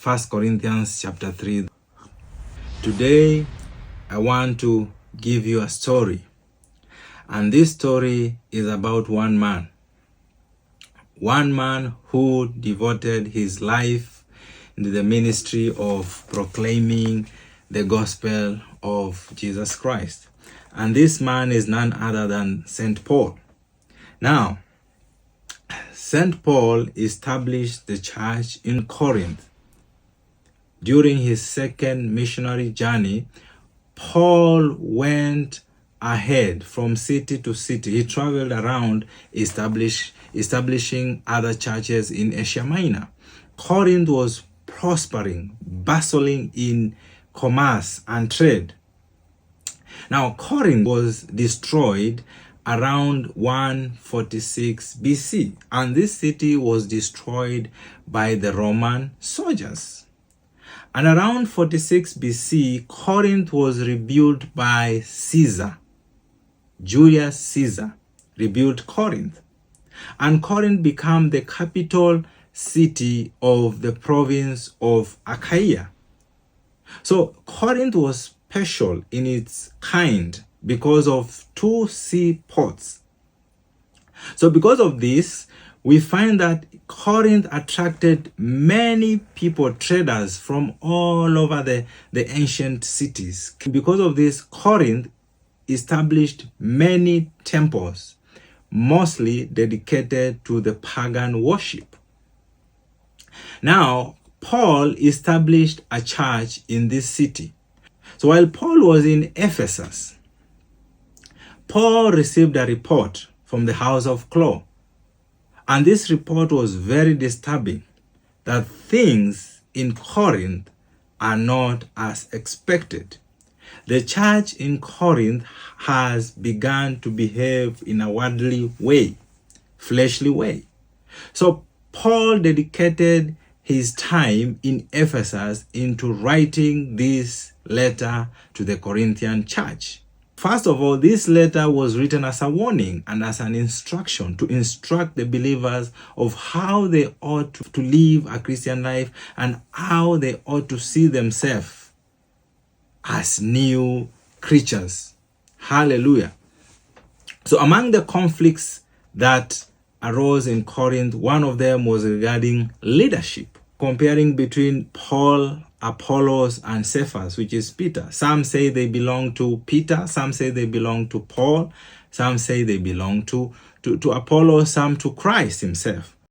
1 Corinthians chapter 3. Today, I want to give you a story. And this story is about one man. One man who devoted his life into the ministry of proclaiming the gospel of Jesus Christ. And this man is none other than St. Paul. Now, St. Paul established the church in Corinth. During his second missionary journey, Paul went ahead from city to city. He traveled around establishing other churches in Asia Minor. Corinth was prospering, bustling in commerce and trade. Now, Corinth was destroyed around 146 BC, and this city was destroyed by the Roman soldiers. And around 46 BC, Corinth was rebuilt by Caesar. Julius Caesar rebuilt Corinth. And Corinth became the capital city of the province of Achaia. So Corinth was special in its kind because of two seaports. So because of this, we find that Corinth attracted many people, traders from all over the ancient cities. Because of this, Corinth established many temples, mostly dedicated to the pagan worship. Now, Paul established a church in this city. So while Paul was in Ephesus, Paul received a report from the house of Chloe. And this report was very disturbing, that things in Corinth are not as expected. The church in Corinth has begun to behave in a worldly way, fleshly way. So Paul dedicated his time in Ephesus into writing this letter to the Corinthian church. First of all, this letter was written as a warning and as an instruction to instruct the believers of how they ought to live a Christian life and how they ought to see themselves as new creatures. Hallelujah. So among the conflicts that arose in Corinth, one of them was regarding leadership, comparing between Paul, Apollos, and Cephas, which is Peter. Some say they belong to Peter, some say they belong to Paul, some say they belong to Apollos, some to Christ himself.